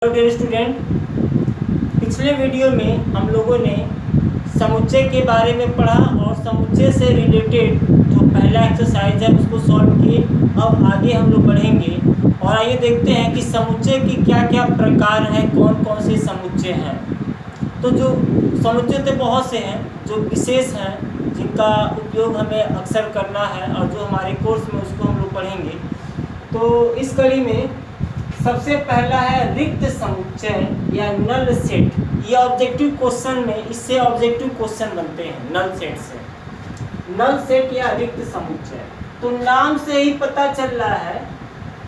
Hello dear student, पिछले video में हम लोगों ने समुच्चय के बारे में पढ़ा और समुच्चय से रिलेटेड जो पहला एक्सरसाइज है उसको सॉल्व किए। अब आगे हम लोग बढ़ेंगे और आइए देखते हैं कि समुच्चय की क्या क्या प्रकार हैं, कौन कौन से समुच्चय हैं। तो जो समुच्चय तो बहुत से हैं जो विशेष हैं, जिनका उपयोग हमें अक्सर करना है और जो हमारे कोर्स में उसको हम लोग पढ़ेंगे। तो इस कड़ी में सबसे पहला है रिक्त समुच्चय या नल सेट। ये ऑब्जेक्टिव क्वेश्चन में इससे ऑब्जेक्टिव क्वेश्चन बनते हैं नल सेट से। नल सेट या रिक्त समुच्चय, तो नाम से ही पता चल रहा है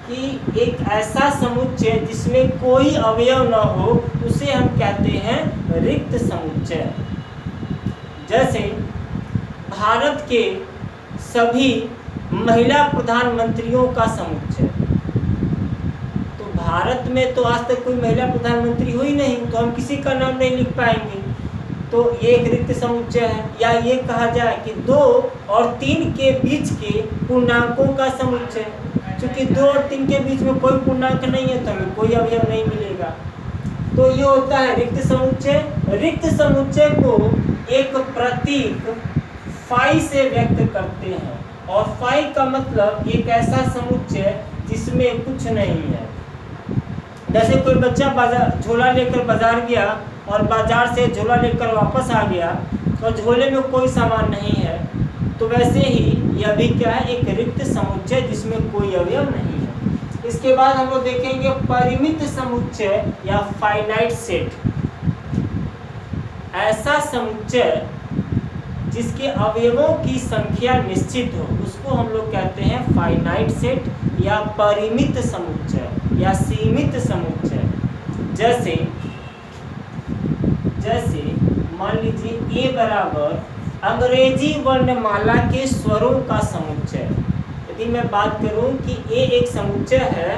कि एक ऐसा समुच्चय जिसमें कोई अवयव न हो उसे हम कहते हैं रिक्त समुच्चय। जैसे भारत के सभी महिला प्रधानमंत्रियों का समुच्चय। भारत में तो आज तक कोई महिला प्रधानमंत्री हुई नहीं, तो हम किसी का नाम नहीं लिख पाएंगे, तो ये एक रिक्त समुच्चय है। या ये कहा जाए कि 2 और 3 के बीच के पूर्णांकों का समुच्चय। क्योंकि 2 और 3 के बीच में कोई पूर्णांक नहीं है तो हमें कोई अवयव नहीं मिलेगा, तो ये होता है रिक्त समुच्चय। रिक्त समुच्चय को एक प्रतीक फाई से व्यक्त करते हैं, और फाई का मतलब एक ऐसा समुच्चय जिसमें कुछ नहीं है। जैसे कोई बच्चा झोला लेकर बाजार गया और बाजार से झोला लेकर वापस आ गया और झोले में कोई सामान नहीं है, तो वैसे ही यह भी क्या है, एक रिक्त समुच्चय जिसमें कोई अवयव नहीं है। इसके बाद हम लोग देखेंगे परिमित समुच्चय या फाइनाइट सेट। ऐसा समुच्चय जिसके अवयवों की संख्या निश्चित हो उसको हम लोग कहते हैं फाइनाइट सेट या परिमित समुच्चय या सीमित समुच्चय। जैसे मान लीजिए ए बराबर अंग्रेजी वर्णमाला के स्वरों का समुच्चय। यदि मैं बात करूं कि ए एक समुच्चय है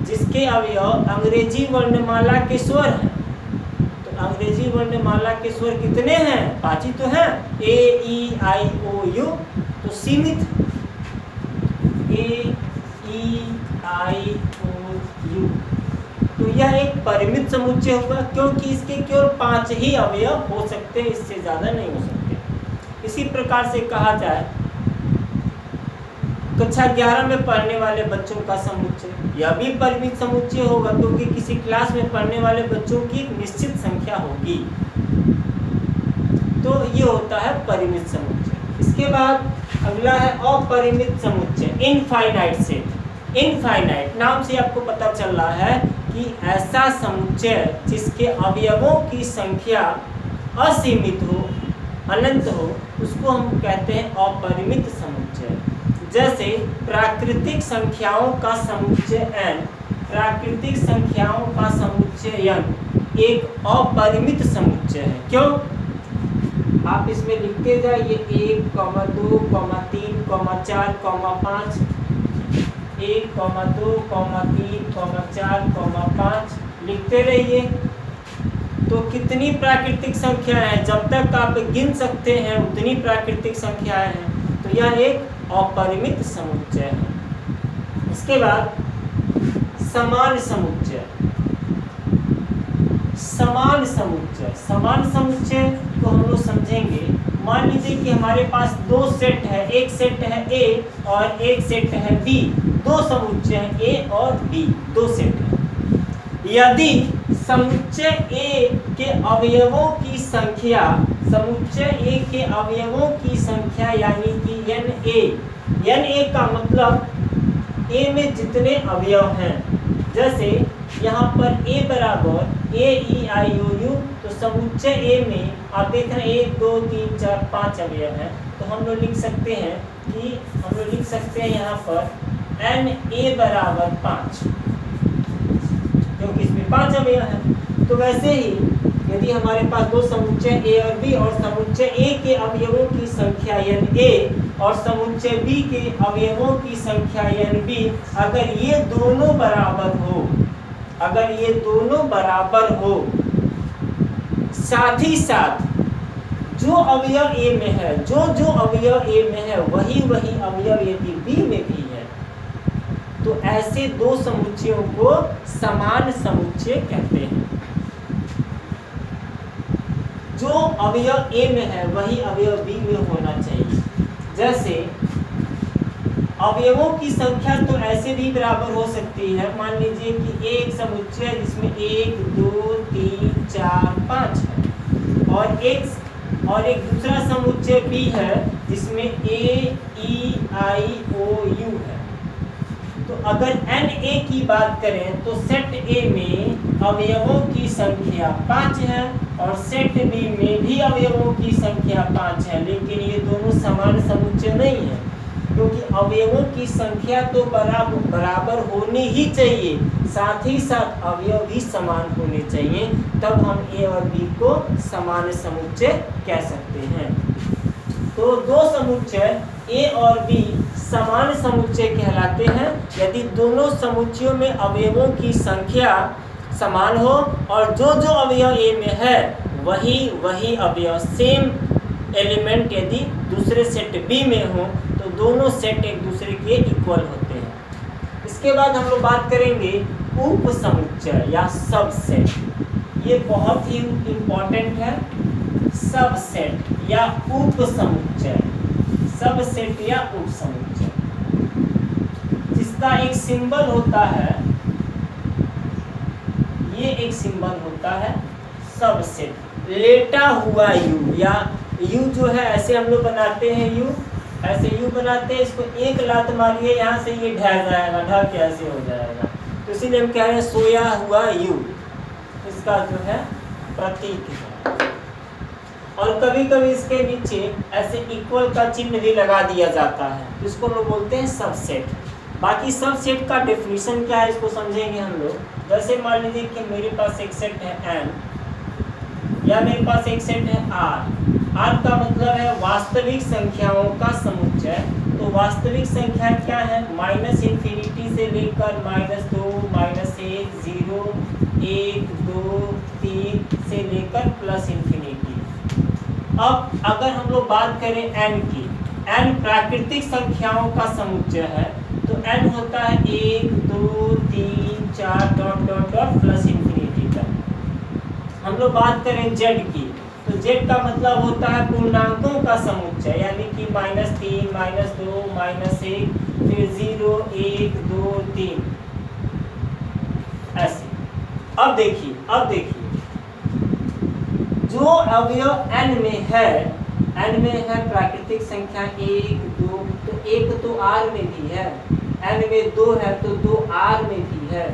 जिसके अवयव अंग्रेजी वर्णमाला के स्वर हैं, तो अंग्रेजी वर्णमाला के स्वर कितने हैं? 5 ही तो हैं, ए ई आई ओ यू। तो सीमित ए ई आई ओ यू, तो यह एक परिमित समुच्चय होगा क्योंकि इसके केवल 5 ही अवयव हो सकते हैं, इससे ज़्यादा नहीं हो सकते। इसी प्रकार से कहा जाए कक्षा 11 में पढ़ने वाले बच्चों का समुच्चय, यह भी परिमित समुच्चय होगा क्योंकि किसी क्लास में पढ़ने वाले बच्चों की एक निश्चित संख्या होगी, तो ये होता है परिमित समुच्चय। इसके बाद अगला है अपरिमित समुच्चय, इनफाइनाइट सेट। इनफाइनाइट नाम से आपको पता चल रहा है कि ऐसा समुच्चय जिसके अवयवों की संख्या असीमित हो, अनंत हो, उसको हम कहते हैं अपरिमित समुच्चय। जैसे प्राकृतिक संख्याओं का समुच्चय n, प्राकृतिक संख्याओं का समुच्चय n एक अपरिमित समुच्चय है। क्यों? आप इसमें लिखते जाइए 1, 2, 3, 4, 5, 1, 2, 3, 4, 5 लिखते रहिए। तो कितनी प्राकृतिक संख्याएं हैं? जब तक आप गिन सकते हैं उतनी प्राकृतिक संख्याएं हैं, तो यह एक अपरिमित समुच्चय है। इसके बाद समान समुच्चय। समान समुच्चय को हम लोग समझेंगे। मान लीजिए कि हमारे पास 2 सेट है, एक सेट है ए और एक सेट है बी। 2 समुच्चय हैं ए और बी, 2 सेट है। यदि समुच्चय ए के अवयवों की संख्या, यानी कि एन ए का मतलब ए में जितने अवयव हैं। जैसे यहाँ पर ए बराबर ए ई आई ओ यू, तो समुच्चय ए में आप देख रहे हैं 1, 2, 3, 4, 5 अवयव हैं, तो हम लोग लिख सकते हैं यहाँ पर एन ए बराबर 5, क्योंकि इसमें 5 अवयव हैं। तो वैसे ही यदि हमारे पास 2 समुच्चय ए और बी और समुच्चय ए के अवयवों की संख्या यानी ए और समुच्चय बी के अवयवों की संख्या यानी बी, अगर ये दोनों बराबर हो, साथ ही साथ जो अवयव ए में है, जो अवयव ए में है वही अवयव यदि बी में भी है, तो ऐसे दो समुच्चयों को समान समुच्चय कहते हैं। जो अवयव ए में है वही अवयव बी में होना चाहिए। जैसे अवयवों की संख्या तो ऐसे भी बराबर हो सकती है। मान लीजिए कि एक समुच्चय है जिसमें 1 2 3 4 5 है, और एक दूसरा समुच्चय बी है जिसमें ए ई आई ओ यू है। तो अगर एन ए की बात करें तो सेट ए में अवयवों की संख्या 5 है और सेट बी में भी अवयवों की संख्या 5 है, लेकिन ये दोनों समान समुच्चय नहीं है, क्योंकि अवयवों की संख्या तो बराबर होनी ही चाहिए, साथ ही साथ अवयव भी समान होने चाहिए, तब हम ए और बी को समान समुच्चय कह सकते हैं। तो दो समुच्चय ए और बी समान समुच्चय कहलाते हैं यदि दोनों समुच्चयों में अवयवों की संख्या समान हो और जो जो अवयव ए में है वही अवयव सेम एलिमेंट यदि दूसरे सेट बी में हो तो दोनों सेट एक दूसरे के इक्वल होते हैं। इसके बाद हम लोग बात करेंगे उप समुच्चय या सबसेट। ये बहुत ही इम्पोर्टेंट है। सबसेट या उप समुच्चय, सबसेट या उप समुच्चय, जिसका एक सिंबल होता है, ये एक सिंबल होता है सबसेट, लेटा हुआ यू, या यू जो है ऐसे हम लोग बनाते हैं, यू ऐसे यू बनाते हैं, इसको एक लात मारिए यहाँ से ये ढह जाएगा, ढह के ऐसे हो जाएगा, तो इसीलिए हम कह रहे हैं सोया हुआ यू, इसका जो है प्रतीक है। और कभी कभी इसके नीचे ऐसे इक्वल का चिन्ह भी लगा दिया जाता है, इसको लोग बोलते हैं सबसेट। बाकी सबसेट का डेफिनेशन क्या है इसको समझेंगे हम लोग। जैसे मान लीजिए कि मेरे पास एक सेट है n या मेरे पास एक सेट है r का मतलब है वास्तविक संख्याओं का समुच्चय। तो वास्तविक संख्या क्या है? -∞ से लेकर -2 -1 0 1 2 3 से लेकर +∞। अब अगर हम लोग बात करें n की, n प्राकृतिक संख्याओं का समुच्चय है, तो n होता है 1 2 3 4 +∞ तक। हम लोग बात करें z की, तो z का मतलब होता है पूर्णांकों का समुच्चय, यानी कि -3 -2 -1 फिर 0 1 2 3 ऐसे। अब देखिए जो अवयव n में है प्राकृतिक संख्या 1 2, तो 1 तो r में भी है, n में 2 है तो 2 r में भी है,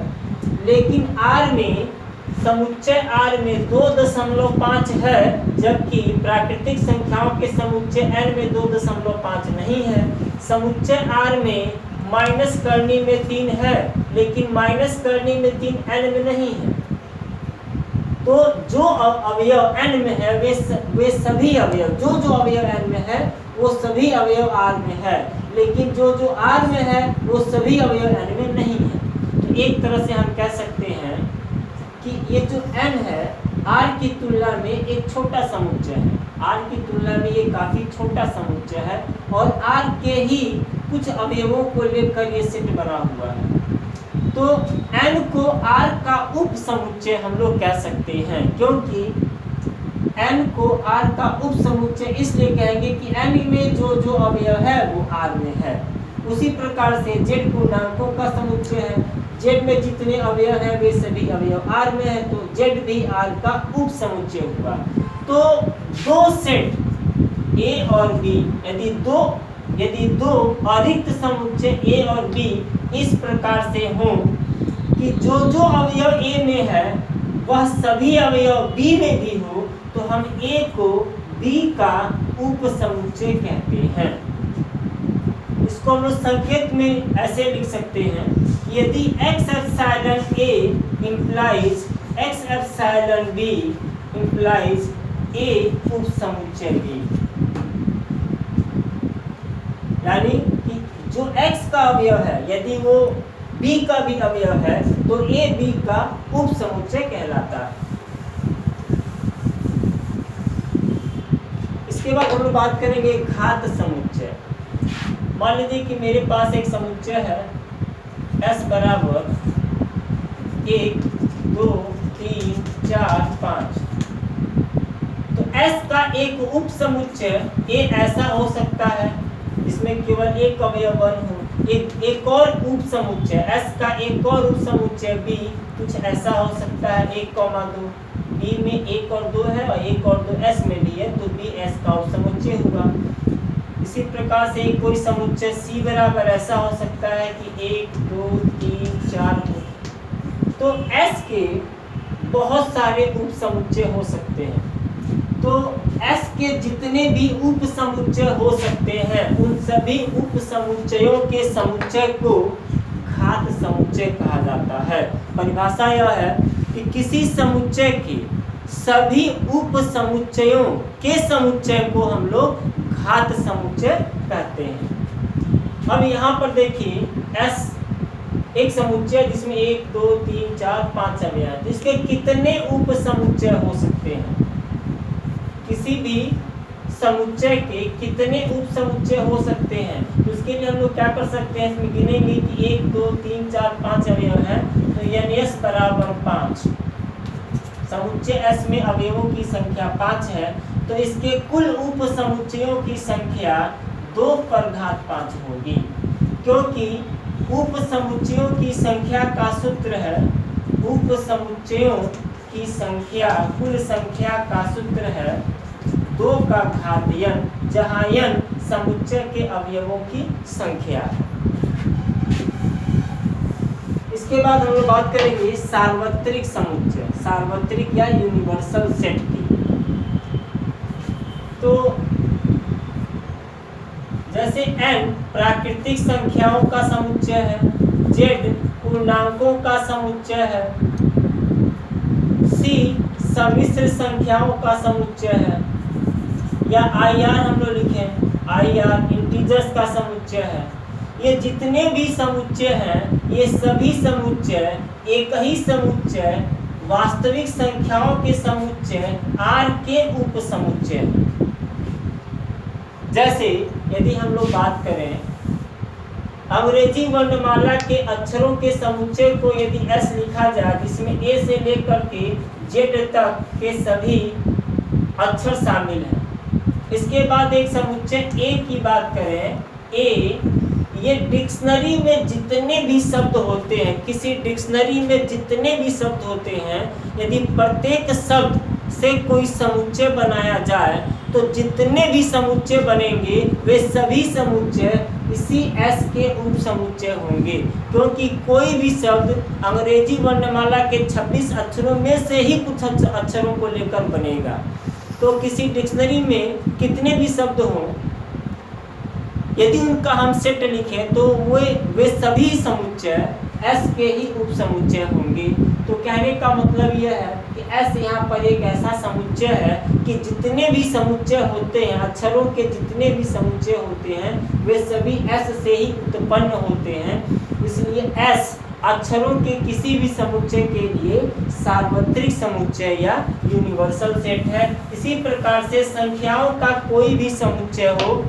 लेकिन r में समुच्चय r में 2.5 है, जबकि प्राकृतिक संख्याओं के समुच्चय n में 2.5 नहीं है। समुच्चय r में माइनस करनी में 3 है, लेकिन माइनस करनी में 3 n में नहीं है। तो जो अवयव n में है वे सभी अवयव, जो अवयव n में है वो सभी अवयव r में है, लेकिन जो r में है वो सभी अवयव n में नहीं है। तो एक तरह से हम कह सकते हैं कि ये जो n है r की तुलना में एक छोटा समुच्चय है, r की तुलना में ये काफ़ी छोटा समुच्चय है, और r के ही कुछ अवयवों को लेकर ये सेट बना हुआ है। तो n को r का उप समुच्चय हम लोग कह सकते हैं, क्योंकि n को r का उप समुच्चय इसलिए कहेंगे कि n में जो अवयव है वो r में है। उसी प्रकार से z पूर्णांकों का समुच्चय है, z में जितने अवयव हैं वे सभी अवयव r में है, तो z भी r का उप समुच्चय हुआ। तो दो सेट a और b, यदि दो अरिक्त समुच्चय a और b इस प्रकार से हों कि जो अवयव a में है वह सभी अवयव b में भी हो, तो हम a को b का उप समुच्चय कहते हैं। इसको हम लोग संकेत में ऐसे लिख सकते हैं, यदि x epsilon a implies x epsilon b implies a उप समुच्चय b, यानी कि जो x का अवयव है यदि वो b का भी अवयव है तो a b का उप समुच्चय कहलाता है। इसके बाद हम लोग बात करेंगे घात समुच्चय। मान लीजिए कि मेरे पास एक समुच्चय है S बराबर 1 2 3 4 5। तो S का एक उप समुच्चय A ऐसा हो सकता है इसमें केवल एक अवयव हो। एक और उप समुच्चय S का एक और उप समुच्चय B कुछ ऐसा हो सकता है 1,2। B में 1 और 2 है और 1 और 2 S में भी है, तो B S का उप समुच्चय होगा। इसी प्रकार से कोई समुच्चय C बराबर ऐसा हो सकता है कि 1 2 3 4 हो। तो S के बहुत सारे उप समुच्चय हो सकते हैं। तो S के जितने भी उप समुच्चय हो सकते हैं उन सभी उप समुच्चयों के समुच्चय को घात समुच्चय कहा जाता है। परिभाषा यह है कि किसी समुच्चय के सभी उप समुच्चयों के समुच्चय को हम लोग घात समुच्चय कहते हैं। अब यहाँ पर देखिए S एक समुच्चय जिसमें 1 2 3 4 5 अवयव हैं, इसके कितने उप समुच्चय हो सकते हैं? किसी भी समुच्चय के कितने उप समुच्चय हो सकते हैं? तो इसके लिए हम लोग क्या कर सकते हैं, इसमें गिनेंगे कि 1 2 3 4 5 अवयव हैं, तो यानी S बराबर 5। समुच्चय S में अवयवों की संख्या 5 है, तो इसके कुल उप समुच्चयों की संख्या 2 पर घात 5 होगी, क्योंकि उप समुच्चयों की संख्या का सूत्र है उप समुच्चयों की संख्या कुल संख्या का सूत्र है 2 का घात n, जहाँ n समुच्चय के अवयवों की संख्या है। इसके बाद हम लोग बात करेंगे सार्वत्रिक समुच्चय, सार्वत्रिक या यूनिवर्सल सेट की। तो जैसे n प्राकृतिक संख्याओं का समुच्चय है, z पूर्णांकों का समुच्चय है, c सम्मिश्र संख्याओं का समुच्चय है, या IR हम लोग लिखें IR इंटीजर्स का समुच्चय है। ये जितने भी समुच्चय हैं ये सभी समुच्चय एक ही समुच्चय वास्तविक संख्याओं के समुच्चय R के उप समुच्चय हैं। जैसे यदि हम लोग बात करें अंग्रेजी वर्णमाला के अक्षरों के समुच्चय को यदि S लिखा जाए जिसमें A से लेकर के Z तक के सभी अक्षर शामिल हैं। इसके बाद एक समुच्चय A की बात करें, A ये डिक्शनरी में जितने भी शब्द होते हैं, किसी डिक्शनरी में जितने भी शब्द होते हैं, यदि प्रत्येक शब्द से कोई समुच्चय बनाया जाए तो जितने भी समुच्चय बनेंगे वे सभी समुच्चय इसी S के उप समुच्चय होंगे, क्योंकि कोई भी शब्द अंग्रेजी वर्णमाला के 26 अक्षरों में से ही कुछ अक्षरों को लेकर बनेगा। तो किसी डिक्शनरी में कितने भी शब्द हों, यदि उनका हम सेट लिखें तो वे सभी समुच्चय S के ही उप समुच्चय होंगे। तो कहने का मतलब यह है कि S यहाँ पर एक ऐसा समुच्चय है कि जितने भी समुच्चय होते हैं, अक्षरों के जितने भी समुच्चय होते हैं वे सभी S से ही उत्पन्न होते हैं। इसलिए S अक्षरों के किसी भी समुच्चय के लिए सार्वत्रिक समुच्चय या यूनिवर्सल सेट है। इसी प्रकार से संख्याओं का कोई भी समुच्चय हो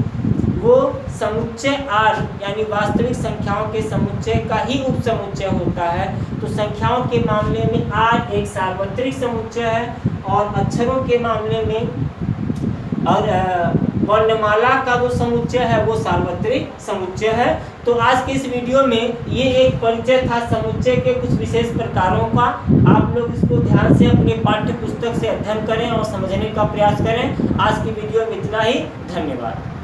वो समुच्चय R यानी वास्तविक संख्याओं के समुच्चय का ही उप समुच्चय होता है। तो संख्याओं के मामले में R एक सार्वत्रिक समुच्चय है और अक्षरों के मामले में और वर्णमाला का जो समुच्चय है वो सार्वत्रिक समुच्चय है। तो आज के इस वीडियो में ये एक परिचय था समुच्चय के कुछ विशेष प्रकारों का। आप लोग इसको ध्यान से अपने पाठ्य पुस्तक से अध्ययन करें और समझने का प्रयास करें। आज की वीडियो में इतना ही, धन्यवाद।